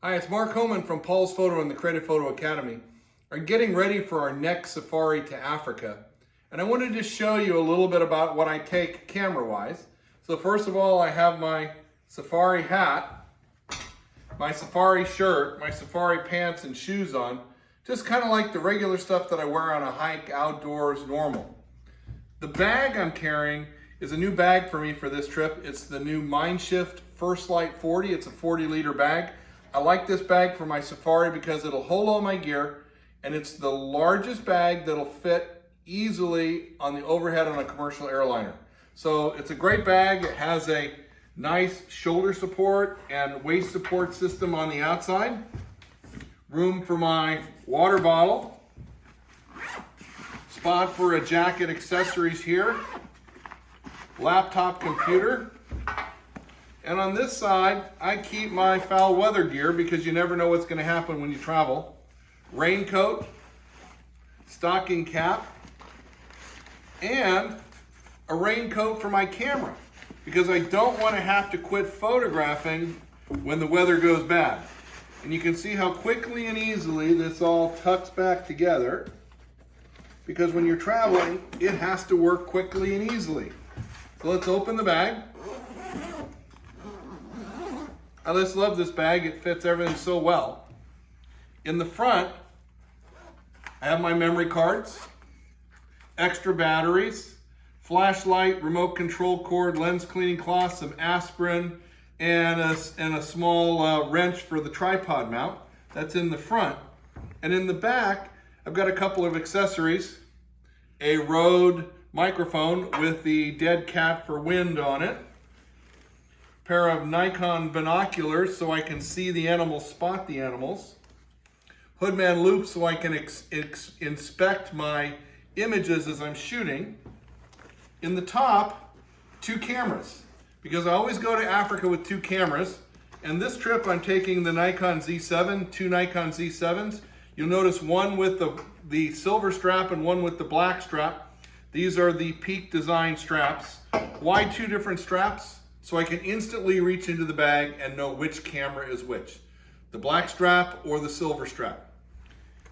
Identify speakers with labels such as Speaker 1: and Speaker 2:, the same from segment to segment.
Speaker 1: Hi, it's Mark Homan from Paul's Photo and the Creative Photo Academy. We're getting ready for our next safari to Africa. And I wanted to show you a little bit about what I take camera-wise. So first of all, I have my safari hat, my safari shirt, my safari pants and shoes on, just kind of like the regular stuff that I wear on a hike outdoors normal. The bag I'm carrying is a new bag for me for this trip. It's the new Mindshift First Light 40. It's a 40-liter bag. I like this bag for my safari because it'll hold all my gear, and it's the largest bag that'll fit easily on the overhead on a commercial airliner. So it's a great bag. It has a nice shoulder support and waist support system on the outside. Room for my water bottle. Spot for a jacket, accessories here. Laptop, computer. And on this side, I keep my foul weather gear because you never know what's going to happen when you travel. Raincoat, stocking cap, and a raincoat for my camera because I don't want to have to quit photographing when the weather goes bad. And you can see how quickly and easily this all tucks back together because when you're traveling, it has to work quickly and easily. So let's open the bag. I just love this bag. It fits everything so well. In the front, I have my memory cards, extra batteries, flashlight, remote control cord, lens cleaning cloth, some aspirin, and a small wrench for the tripod mount. That's in the front. And in the back, I've got a couple of accessories. A Rode microphone with the dead cat for wind on it. Pair of Nikon binoculars so I can see the animals, spot the animals. Hoodman loop so I can inspect my images as I'm shooting. In the top, 2 cameras, because I always go to Africa with 2 cameras. And this trip I'm taking the Nikon Z7, 2 Nikon Z7s. You'll notice one with the silver strap and one with the black strap. These are the Peak Design straps. Why 2 different straps? So I can instantly reach into the bag and know which camera is which, the black strap or the silver strap.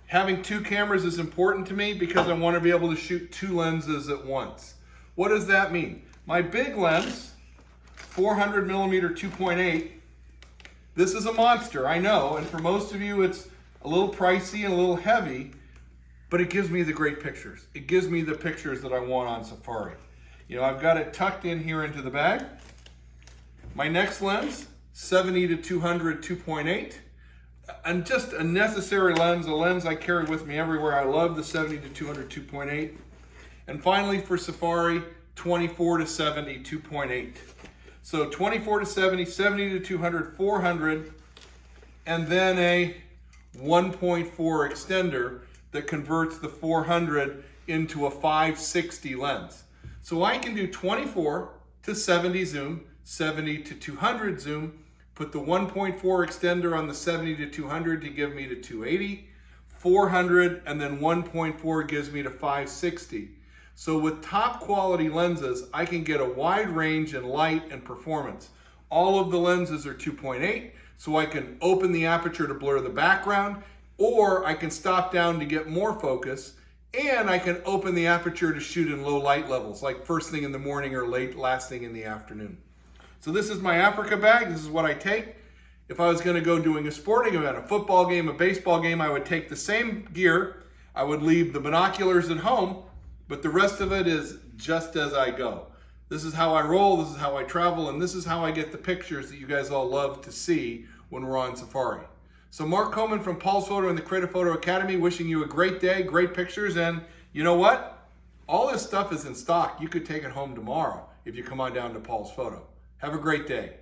Speaker 1: Having 2 cameras is important to me because I want to be able to shoot 2 lenses at once. What does that mean? My big lens, 400mm 2.8, this is a monster, I know, and for most of you it's a little pricey and a little heavy, but it gives me the great pictures. It gives me the pictures that I want on safari. You know, I've got it tucked in here into the bag. My next lens, 70-200 2.8, and just a necessary lens, a lens I carry with me everywhere. I love the 70-200 2.8. And finally for safari, 24-70 2.8. So 24-70, 70-200, 400, and then a 1.4 extender that converts the 400 into a 560 lens. So I can do 24-70 zoom, 70-200 zoom, put the 1.4 extender on the 70-200 to give me to 280, 400, and then 1.4 gives me to 560. So with top quality lenses, I can get a wide range in light and performance. All of the lenses are 2.8, so I can open the aperture to blur the background, or I can stop down to get more focus, and I can open the aperture to shoot in low light levels, like first thing in the morning or last thing in the afternoon. So this is my Africa bag. This is what I take. If I was going to go doing a sporting event, a football game, a baseball game, I would take the same gear. I would leave the binoculars at home, but the rest of it is just as I go. This is how I roll, this is how I travel, and this is how I get the pictures that you guys all love to see when we're on safari. So Mark Homan from Paul's Photo and the Creative Photo Academy, wishing you a great day, great pictures, and you know what? All this stuff is in stock. You could take it home tomorrow if you come on down to Paul's Photo. Have a great day.